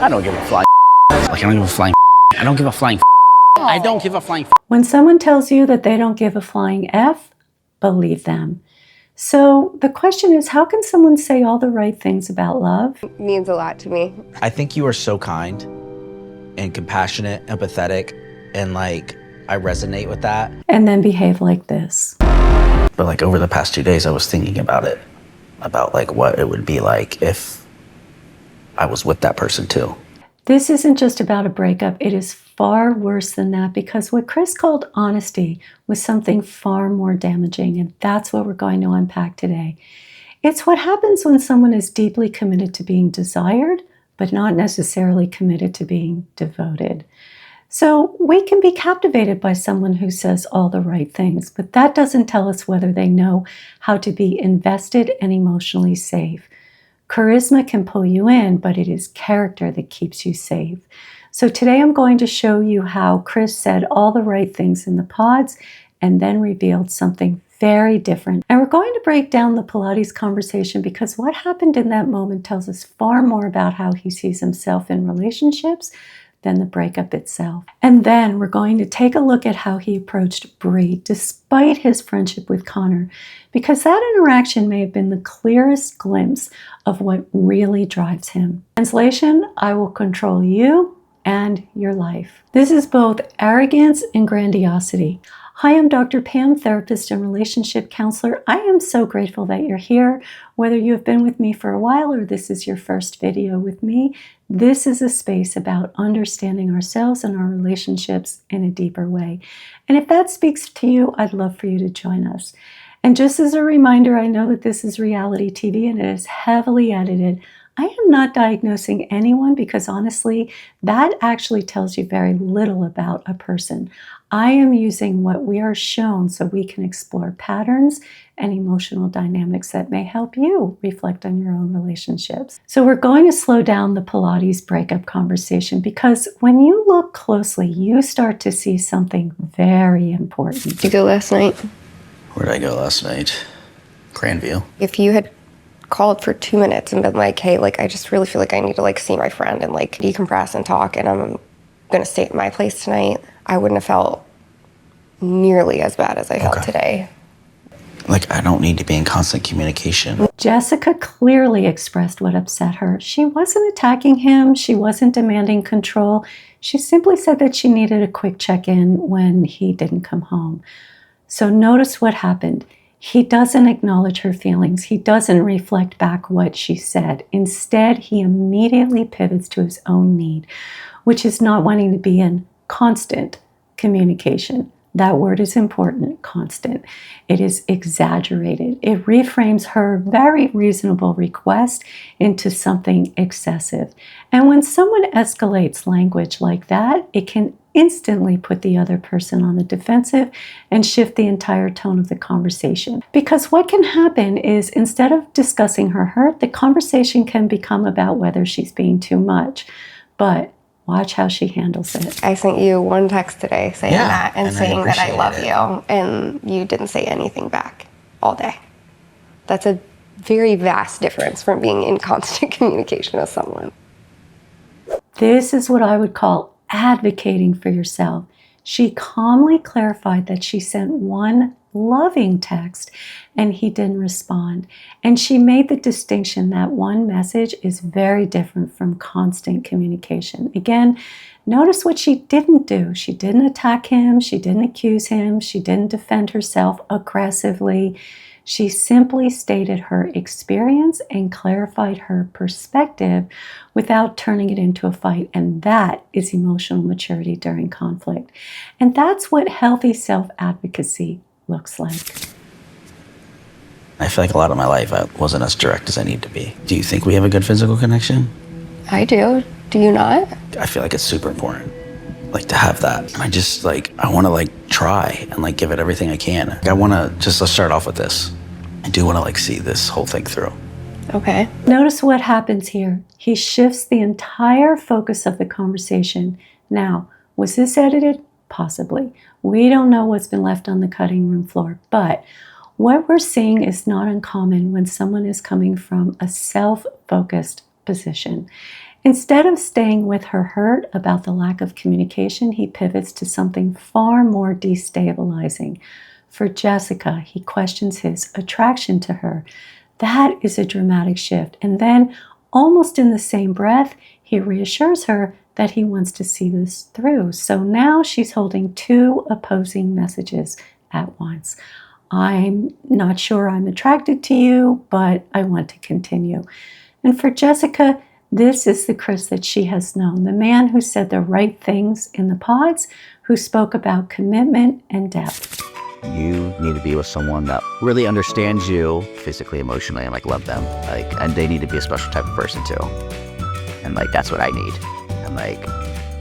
I don't give a flying like, I don't give a flying I don't give a flying I don't give a flying When someone tells you that they don't give a flying F, believe them. So the question is, how can someone say all the right things about love? It means a lot to me. I think you are so kind and compassionate, empathetic, and like, I resonate with that. And then behave like this. But like over the past 2 days, I was thinking about it, about like what it would be like if I was with that person too. This isn't just about a breakup. It is far worse than that, because what Chris called honesty was something far more damaging, and that's what we're going to unpack today. It's what happens when someone is deeply committed to being desired, but not necessarily committed to being devoted. So we can be captivated by someone who says all the right things, but that doesn't tell us whether they know how to be invested and emotionally safe. Charisma can pull you in, but it is character that keeps you safe. So today I'm going to show you how Chris said all the right things in the pods and then revealed something very different. And we're going to break down the Pilates conversation, because what happened in that moment tells us far more about how he sees himself in relationships than the breakup itself. And then we're going to take a look at how he approached Bree despite his friendship with Connor, because that interaction may have been the clearest glimpse of what really drives him. Translation: I will control you and your life. This is both arrogance and grandiosity. Hi, I'm Dr. Pam, therapist and relationship counselor. I am so grateful that you're here. Whether you have been with me for a while or this is your first video with me, this is a space about understanding ourselves and our relationships in a deeper way. And if that speaks to you, I'd love for you to join us. And just as a reminder, I know that this is reality TV and it is heavily edited. I am not diagnosing anyone, because honestly, that actually tells you very little about a person. I am using what we are shown so we can explore patterns and emotional dynamics that may help you reflect on your own relationships. So we're going to slow down the Pilates breakup conversation, because when you look closely, you start to see something very important. Did you go last night? Where did I go last night? Grandview. If you had called for 2 minutes and been like, hey, like, I just really feel like I need to like see my friend and like decompress and talk, and I'm gonna stay at my place tonight, I wouldn't have felt nearly as bad as I felt today. Like, I don't need to be in constant communication. Jessica clearly expressed what upset her. She wasn't attacking him. She wasn't demanding control. She simply said that she needed a quick check-in when he didn't come home. So notice what happened. He doesn't acknowledge her feelings. He doesn't reflect back what she said. Instead, he immediately pivots to his own need, which is not wanting to be in constant communication. That word is important, constant. It is exaggerated. It reframes her very reasonable request into something excessive. And when someone escalates language like that, it can instantly put the other person on the defensive and shift the entire tone of the conversation. Because what can happen is, instead of discussing her hurt, the conversation can become about whether she's being too much. But watch how she handles it. I sent you one text today saying that and saying that I love appreciate you, and you didn't say anything back all day. That's a very vast difference from being in constant communication with someone. This is what I would call advocating for yourself. She calmly clarified that she sent one loving text and he didn't respond. And she made the distinction that one message is very different from constant communication. Again, notice what she didn't do. She didn't attack him. She didn't accuse him. She didn't defend herself aggressively. She simply stated her experience and clarified her perspective without turning it into a fight. And that is emotional maturity during conflict. And that's what healthy self-advocacy looks like. I feel like a lot of my life I wasn't as direct as I need to be. Do you think we have a good physical connection? I do. Do you not? I feel like it's super important, like, to have that. And I just, like, I want to, like, try and, like, give it everything I can. Like, I want to just, let's start off with this. I do want to, like, see this whole thing through. Okay. Notice what happens here. He shifts the entire focus of the conversation. Now, was this edited? Possibly. We don't know what's been left on the cutting room floor, but what we're seeing is not uncommon when someone is coming from a self-focused position. Instead of staying with her hurt about the lack of communication, he pivots to something far more destabilizing. For Jessica, he questions his attraction to her. That is a dramatic shift. And then, almost in the same breath, he reassures her that he wants to see this through. So now she's holding two opposing messages at once. I'm not sure I'm attracted to you, but I want to continue. And for Jessica, this is the Chris that she has known, the man who said the right things in the pods, who spoke about commitment and depth. You need to be with someone that really understands you physically, emotionally, and like love them. Like, and they need to be a special type of person too. And like, that's what I need. And like,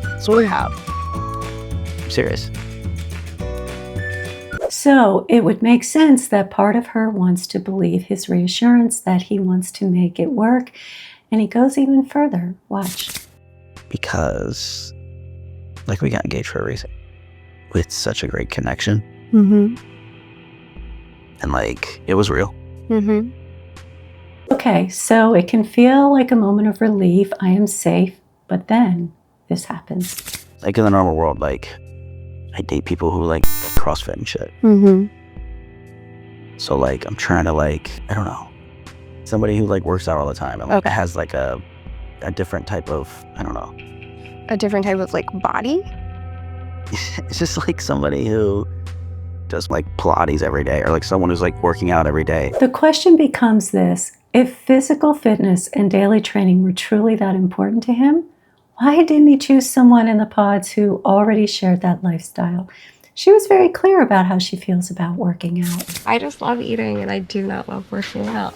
that's what I have. I'm serious. So it would make sense that part of her wants to believe his reassurance that he wants to make it work. And he goes even further. Watch. Because like we got engaged for a reason. With such a great connection. Mm-hmm. And like, it was real. Mm-hmm. Okay, so it can feel like a moment of relief. I am safe. But then this happens. Like in the normal world, like I date people who like CrossFit and shit. Mm-hmm. So like, I'm trying to like, I don't know, somebody who like works out all the time and like Okay. has like a different type of, I don't know. A different type of like body? It's just like somebody who does like Pilates every day, or like someone who's like working out every day. The question becomes this: if physical fitness and daily training were truly that important to him, why didn't he choose someone in the pods who already shared that lifestyle? She was very clear about how she feels about working out. I just love eating and I do not love working out.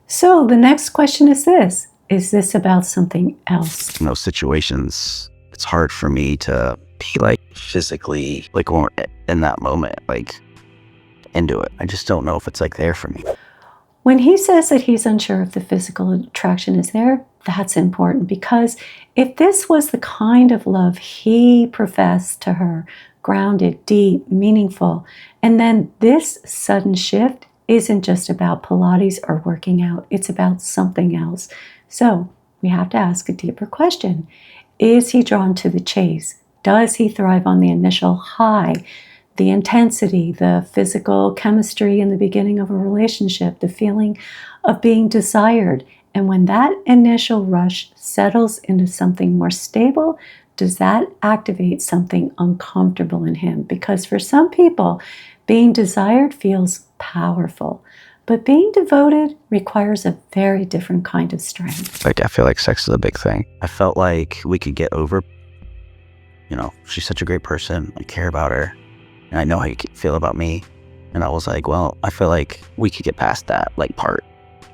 So the next question is this: is this about something else? In those situations, it's hard for me to be like physically like in that moment, like into it. I just don't know if it's like there for me. When he says that he's unsure if the physical attraction is there, that's important, because if this was the kind of love he professed to her, grounded, deep, meaningful, and then this sudden shift isn't just about Pilates or working out, it's about something else. So we have to ask a deeper question. Is he drawn to the chase? Does he thrive on the initial high? The intensity, the physical chemistry in the beginning of a relationship, the feeling of being desired. And when that initial rush settles into something more stable, does that activate something uncomfortable in him? Because for some people, being desired feels powerful, but being devoted requires a very different kind of strength. Like, I feel like sex is a big thing. I felt like we could get over, you know, she's such a great person. I care about her. And I know how you feel about me. And I was like, well, I feel like we could get past that, like, part.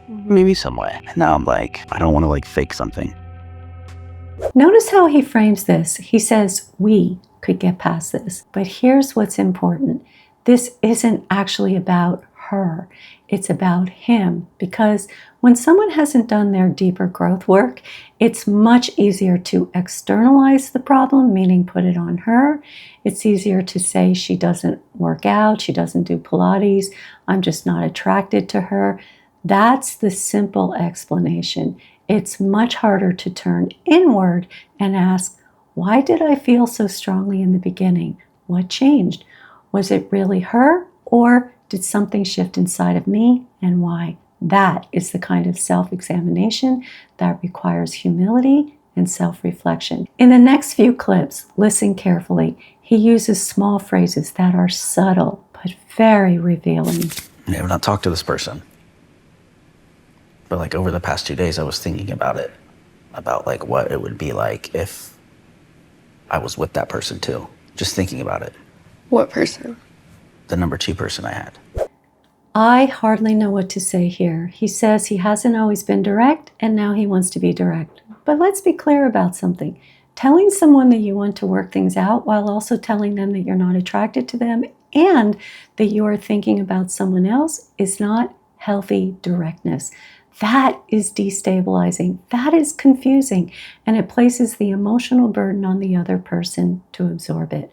Maybe some way. And now I'm like, I don't want to, like, fake something. Notice how he frames this. He says, we could get past this. But here's what's important. This isn't actually about her. It's about him. Because when someone hasn't done their deeper growth work, it's much easier to externalize the problem, meaning put it on her. It's easier to say she doesn't work out, she doesn't do Pilates, I'm just not attracted to her. That's the simple explanation. It's much harder to turn inward and ask, why did I feel so strongly in the beginning? What changed? Was it really her, or did something shift inside of me, and why? That is the kind of self-examination that requires humility and self-reflection. In the next few clips, listen carefully. He uses small phrases that are subtle but very revealing. I have not talked to this person, but like over the past 2 days, I was thinking about it, about like what it would be like if I was with that person too. Just thinking about it. What person? The number 2 person I had. I hardly know what to say here. He says he hasn't always been direct, and now he wants to be direct. But let's be clear about something. Telling someone that you want to work things out while also telling them that you're not attracted to them and that you are thinking about someone else is not healthy directness. That is destabilizing. That is confusing. And it places the emotional burden on the other person to absorb it.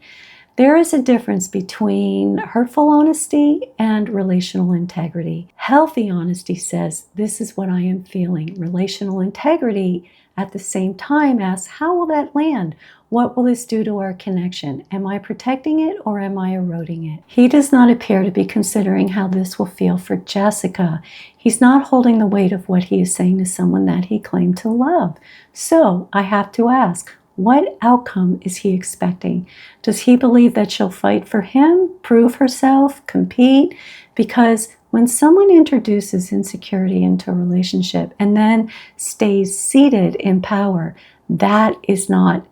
There is a difference between hurtful honesty and relational integrity. Healthy honesty says, this is what I am feeling. Relational integrity at the same time asks, how will that land? What will this do to our connection? Am I protecting it or am I eroding it? He does not appear to be considering how this will feel for Jessica. He's not holding the weight of what he is saying to someone that he claimed to love. So I have to ask, what outcome is he expecting? Does he believe that she'll fight for him, prove herself, compete? Because when someone introduces insecurity into a relationship and then stays seated in power, that is not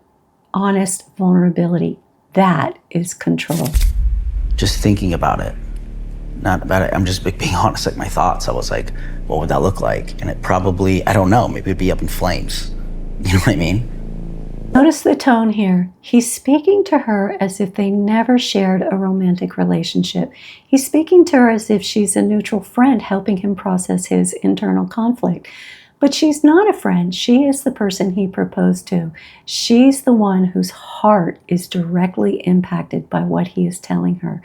honest vulnerability. That is control. Just thinking about it, not about it. I'm just being honest, like my thoughts. I was like, what would that look like? And it probably, I don't know, maybe it'd be up in flames. You know what I mean? Notice the tone here. He's speaking to her as if they never shared a romantic relationship. He's speaking to her as if she's a neutral friend helping him process his internal conflict. But she's not a friend. She is the person he proposed to. She's the one whose heart is directly impacted by what he is telling her.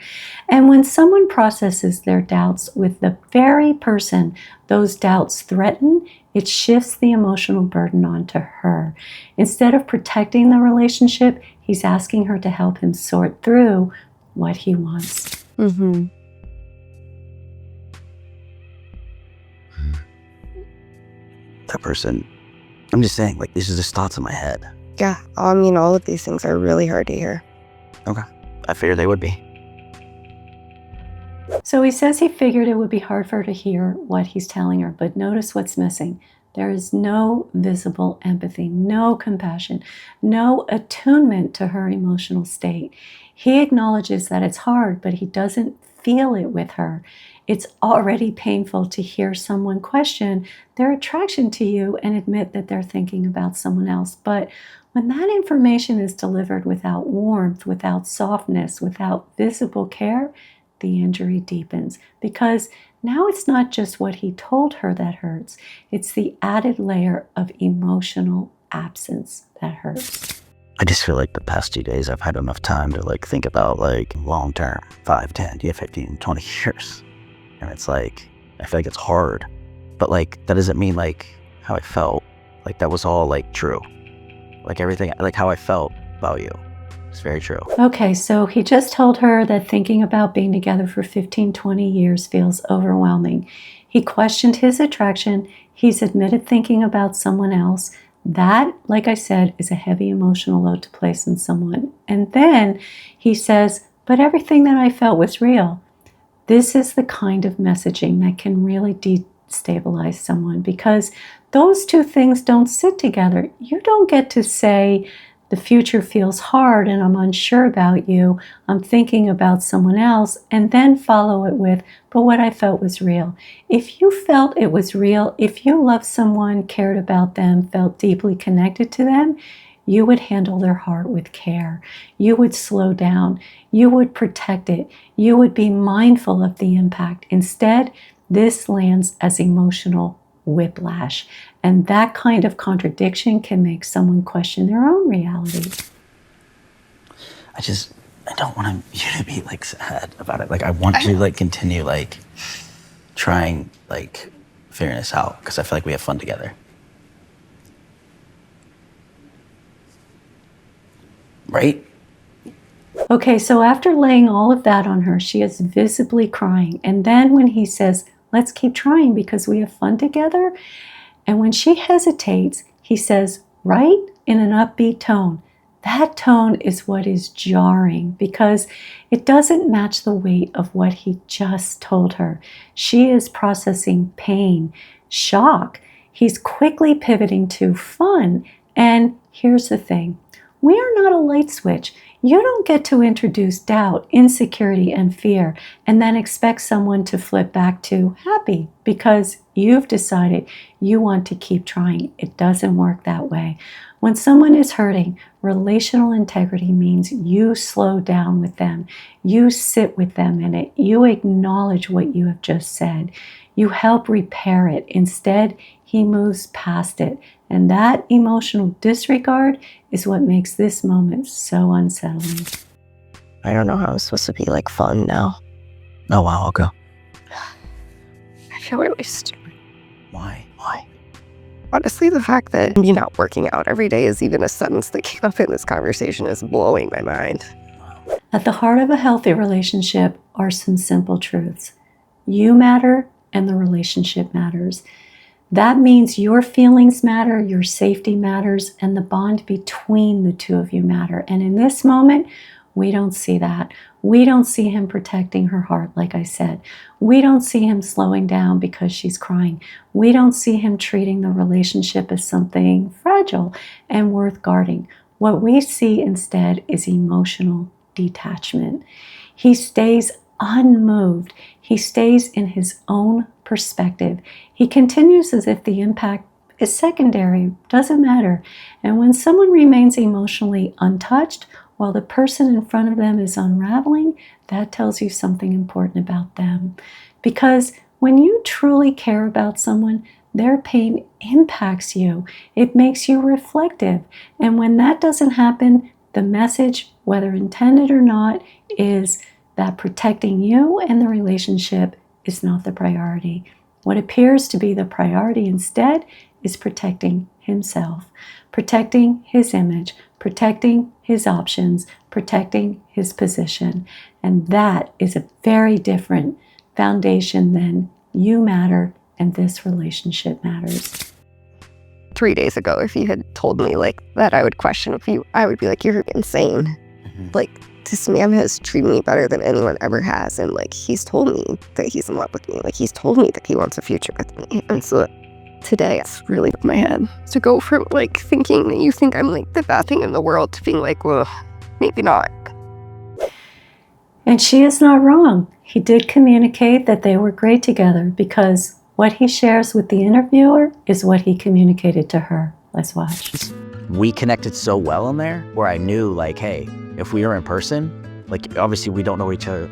And when someone processes their doubts with the very person those doubts threaten, it shifts the emotional burden onto her. Instead of protecting the relationship, he's asking her to help him sort through what he wants. Mm-hmm. That person, I'm just saying, like, these are just thoughts in my head. Yeah, I mean, all of these things are really hard to hear. Okay. I figured they would be. So he says he figured it would be hard for her to hear what he's telling her, but notice what's missing. There is no visible empathy, no compassion, no attunement to her emotional state. He acknowledges that it's hard, but he doesn't feel it with her. It's already painful to hear someone question their attraction to you and admit that they're thinking about someone else. But when that information is delivered without warmth, without softness, without visible care, the injury deepens, because now it's not just what he told her that hurts. It's the added layer of emotional absence that hurts. I just feel like the past 2 days I've had enough time to like think about like long term, 5, 10, 15, 20 years. And it's like, I feel like it's hard. But like, that doesn't mean like how I felt. Like that was all like true. Like everything, like how I felt about you. It's very true. Okay, so he just told her that thinking about being together for 15, 20 years feels overwhelming. He questioned his attraction. He's admitted thinking about someone else. That, like I said, is a heavy emotional load to place on someone. And then he says, but everything that I felt was real. This is the kind of messaging that can really destabilize someone, because those two things don't sit together. You don't get to say, the future feels hard and I'm unsure about you, I'm thinking about someone else, and then follow it with, but what I felt was real. If you felt it was real, if you loved someone, cared about them, felt deeply connected to them, you would handle their heart with care. You would slow down. You would protect it. You would be mindful of the impact. Instead, this lands as emotional whiplash. And that kind of contradiction can make someone question their own reality. I don't want you to be like sad about it. Like I want to like continue like trying like figuring this out, because I feel like we have fun together. Right? Okay, so after laying all of that on her, she is visibly crying. And then when he says, let's keep trying because we have fun together, and when she hesitates, he says, right, in an upbeat tone. That tone is what is jarring, because it doesn't match the weight of what he just told her. She is processing pain, shock. He's quickly pivoting to fun. And here's the thing. We are not a light switch. You don't get to introduce doubt, insecurity, and fear and then expect someone to flip back to happy because you've decided you want to keep trying. It doesn't work that way. When someone is hurting, relational integrity means you slow down with them. You sit with them in it. You acknowledge what you have just said. You help repair it. Instead, he moves past it. And that emotional disregard is what makes this moment so unsettling. I don't know how it's supposed to be like fun now. Oh, wow, I'll go. I feel really stupid. Why? Honestly, the fact that me not working out every day is even a sentence that came up in this conversation is blowing my mind. At the heart of a healthy relationship are some simple truths. You matter and the relationship matters. That means your feelings matter, your safety matters, and the bond between the two of you matter. And in this moment, we don't see that. We don't see him protecting her heart, like I said. We don't see him slowing down because she's crying. We don't see him treating the relationship as something fragile and worth guarding. What we see instead is emotional detachment. He stays unmoved. He stays in his own perspective. He continues as if the impact is secondary, doesn't matter. And when someone remains emotionally untouched while the person in front of them is unraveling, that tells you something important about them. Because when you truly care about someone, their pain impacts you. It makes you reflective. And when that doesn't happen, the message, whether intended or not, is that protecting you and the relationship is not the priority. What appears to be the priority instead is protecting himself, protecting his image, protecting his options, protecting his position. And that is a very different foundation than you matter and this relationship matters. 3 days ago, if you had told me like that, I would question if you, I would be like, you're insane. Like, this man has treated me better than anyone ever has. And like, he's told me that he's in love with me. Like, he's told me that he wants a future with me. And so today, it's really in my head to go from like thinking that you think I'm like the bad thing in the world to being like, well, maybe not. And she is not wrong. He did communicate that they were great together because what he shares with the interviewer is what he communicated to her. Let's watch. We connected so well in there where I knew like, hey, if we were in person, like obviously we don't know each other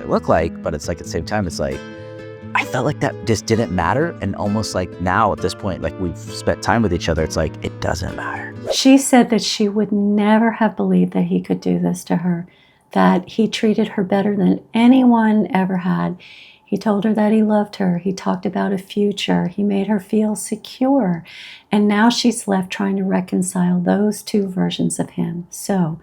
look like, but it's like at the same time, it's like, I felt like that just didn't matter. And almost like now at this point, like we've spent time with each other, it's like, it doesn't matter. She said that she would never have believed that he could do this to her, that he treated her better than anyone ever had. He told her that he loved her. He talked about a future. He made her feel secure. And now she's left trying to reconcile those two versions of him. So,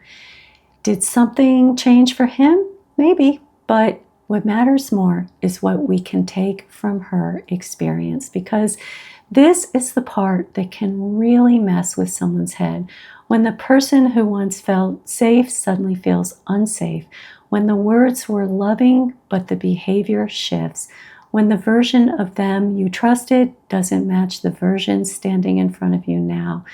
did something change for him? Maybe. But what matters more is what we can take from her experience, because this is the part that can really mess with someone's head. When the person who once felt safe suddenly feels unsafe, when the words were loving but the behavior shifts, when the version of them you trusted doesn't match the version standing in front of you now.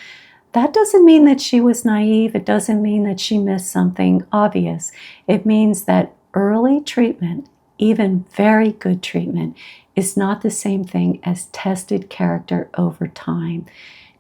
That doesn't mean that she was naive. It doesn't mean that she missed something obvious. It means that early treatment, even very good treatment, is not the same thing as tested character over time.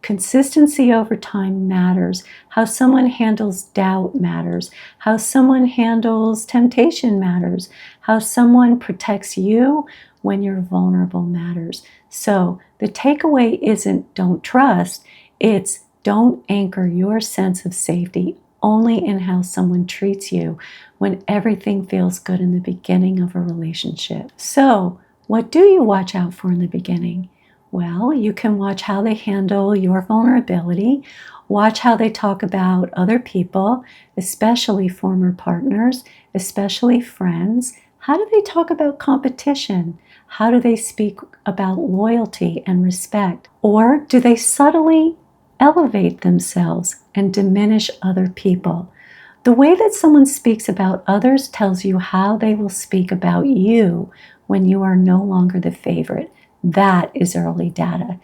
Consistency over time matters. How someone handles doubt matters. How someone handles temptation matters. How someone protects you when you're vulnerable matters. So the takeaway isn't don't trust, it's don't anchor your sense of safety only in how someone treats you when everything feels good in the beginning of a relationship. So what do you watch out for in the beginning? Well, you can watch how they handle your vulnerability, watch how they talk about other people, especially former partners, especially friends. How do they talk about competition? How do they speak about loyalty and respect? Or do they subtly elevate themselves and diminish other people? The way that someone speaks about others tells you how they will speak about you when you are no longer the favorite. That is early data.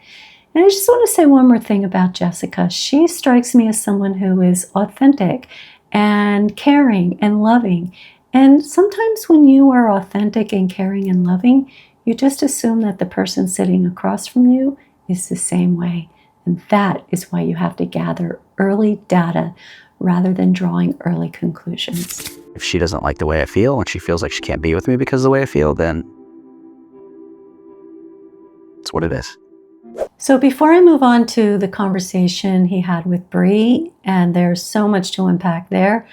And I just want to say one more thing about Jessica. She strikes me as someone who is authentic and caring and loving. And sometimes when you are authentic and caring and loving, you just assume that the person sitting across from you is the same way. And that is why you have to gather early data rather than drawing early conclusions. If she doesn't like the way I feel and she feels like she can't be with me because of the way I feel, then it's what it is. So before I move on to the conversation he had with Bree, and there's so much to unpack there,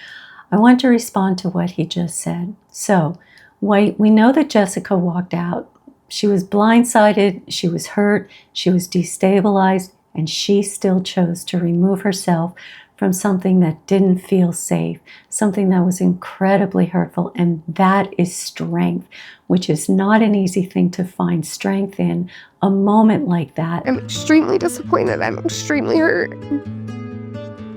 I want to respond to what he just said. So, we know that Jessica walked out. She was blindsided, she was hurt, she was destabilized, and she still chose to remove herself from something that didn't feel safe, something that was incredibly hurtful. And that is strength, which is not an easy thing to find strength in a moment like that. I'm extremely disappointed. I'm extremely hurt.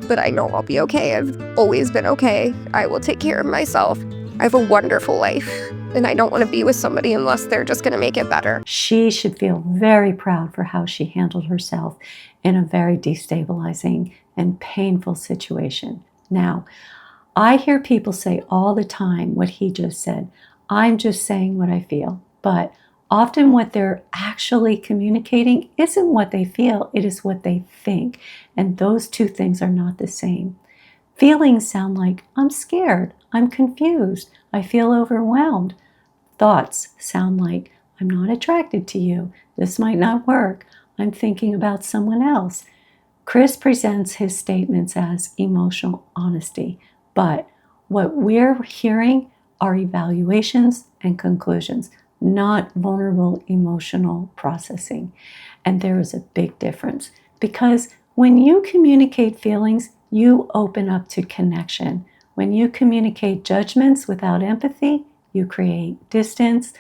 But I know I'll be okay. I've always been okay. I will take care of myself. I have a wonderful life, and I don't want to be with somebody unless they're just going to make it better. She should feel very proud for how she handled herself in a very destabilizing and painful situation. Now, I hear people say all the time what he just said. I'm just saying what I feel. But often what they're actually communicating isn't what they feel, it is what they think. And those two things are not the same. Feelings sound like, I'm scared, I'm confused, I feel overwhelmed. Thoughts sound like, I'm not attracted to you, this might not work, I'm thinking about someone else. Chris presents his statements as emotional honesty, but what we're hearing are evaluations and conclusions, not vulnerable emotional processing. And there is a big difference, because when you communicate feelings, you open up to connection. When you communicate judgments without empathy, you create distance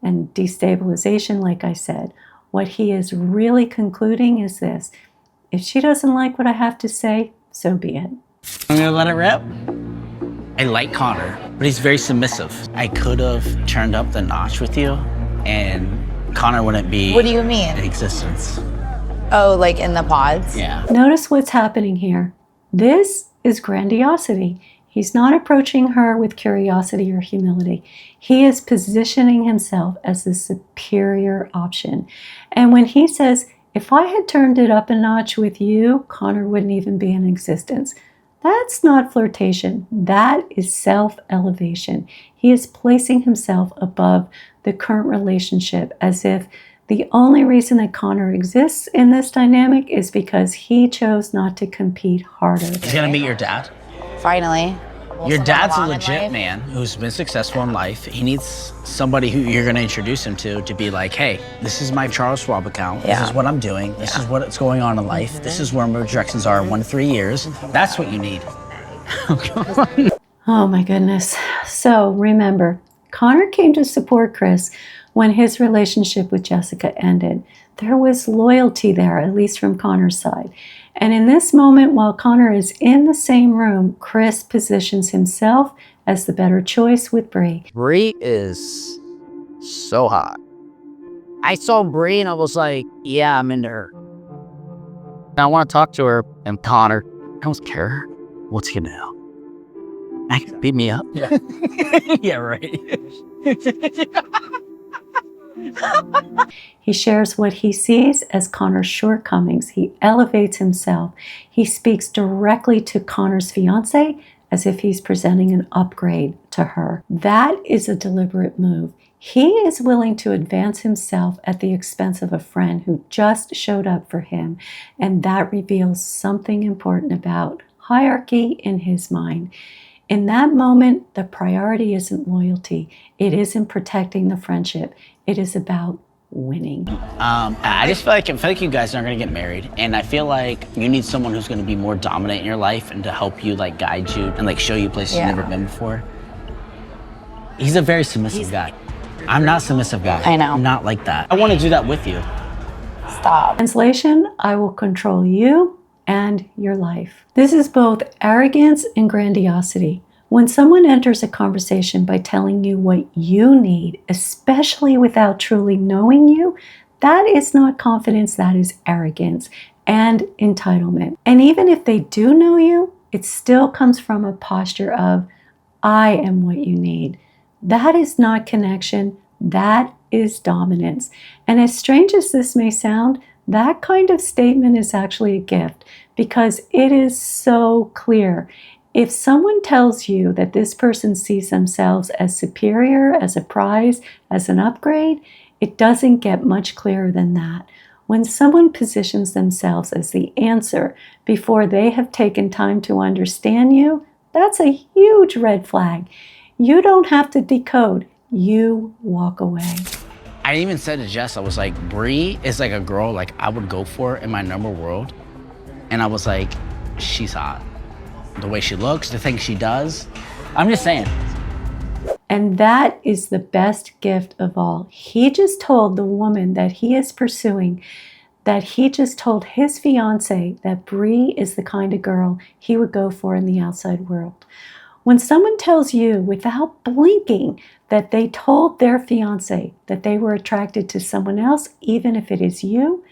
and destabilization, like I said. What he is really concluding is this: if she doesn't like what I have to say, so be it. I'm gonna let it rip. I like Connor, but he's very submissive. I could have turned up the notch with you, and Connor wouldn't be What do you mean? in existence. Oh, like in the pods? Yeah. Notice what's happening here. This is grandiosity. He's not approaching her with curiosity or humility. He is positioning himself as the superior option. And when he says, if I had turned it up a notch with you, Connor wouldn't even be in existence. That's not flirtation. That is self-elevation. He is placing himself above the current relationship, as if the only reason that Connor exists in this dynamic is because he chose not to compete harder. He's gonna meet your dad. Finally. Your Someone dad's a along in legit life. man who's been successful in life. He needs somebody who you're gonna introduce him to be like, hey, this is my Charles Schwab account. Yeah. This is what I'm doing. This is what's going on in life. This is where my directions are in 1 to 3 years. That's what you need. Oh my goodness. So remember, Connor came to support Chris when his relationship with Jessica ended. There was loyalty there, at least from Connor's side. And in this moment, while Connor is in the same room, Chris positions himself as the better choice with Bree. Bree is so hot. I saw Bree and I was like, yeah, I'm into her. I want to talk to her. And Connor, I don't care. What's he gonna do? I can beat me up. Yeah. Yeah, right. He shares what he sees as Connor's shortcomings. He elevates himself. He speaks directly to Connor's fiance as if he's presenting an upgrade to her. That is a deliberate move. He is willing to advance himself at the expense of a friend who just showed up for him, and that reveals something important about hierarchy in his mind. In that moment, the priority isn't loyalty. It isn't protecting the friendship. It is about winning. I just feel like you guys aren't gonna get married, and I feel like you need someone who's gonna be more dominant in your life and to help you, like guide you and like show you places you've never been before. He's a very submissive guy. I'm not a submissive guy. I know. I'm not like that. I want to do that with you. Stop. Translation, I will control you and your life. This is both arrogance and grandiosity. When someone enters a conversation by telling you what you need, especially without truly knowing you, that is not confidence, that is arrogance and entitlement. And even if they do know you, it still comes from a posture of, I am what you need. That is not connection, that is dominance. And as strange as this may sound, that kind of statement is actually a gift because it is so clear. If someone tells you that this person sees themselves as superior, as a prize, as an upgrade, it doesn't get much clearer than that. When someone positions themselves as the answer before they have taken time to understand you, That's a huge red flag. You don't have to decode. You walk away. I even said to Jess, I was like, Bree is like a girl like I would go for in my normal world. And I was like, she's hot. The way she looks, the things she does. I'm just saying. And that is the best gift of all. He just told the woman that he is pursuing, that he just told his fiance that Bree is the kind of girl he would go for in the outside world. When someone tells you without blinking that they told their fiance that they were attracted to someone else, even if it is you,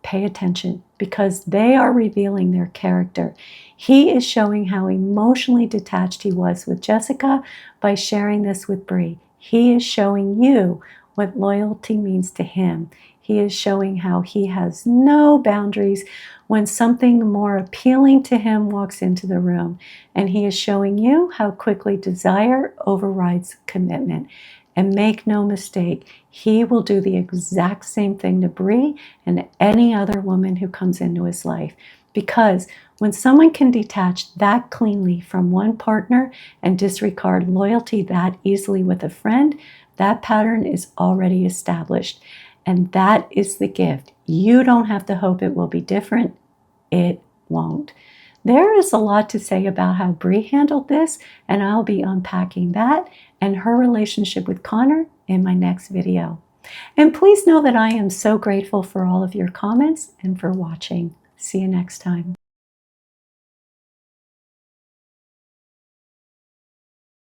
pay attention, because they are revealing their character. He is showing how emotionally detached he was with Jessica by sharing this with Bree. He is showing you what loyalty means to him. He is showing how he has no boundaries when something more appealing to him walks into the room. And he is showing you how quickly desire overrides commitment. And make no mistake, he will do the exact same thing to Bree and any other woman who comes into his life. Because when someone can detach that cleanly from one partner and disregard loyalty that easily with a friend, that pattern is already established. And that is the gift. You don't have to hope it will be different. It won't. There is a lot to say about how Bree handled this, and I'll be unpacking that and her relationship with Connor in my next video. And please know that I am so grateful for all of your comments and for watching. See you next time.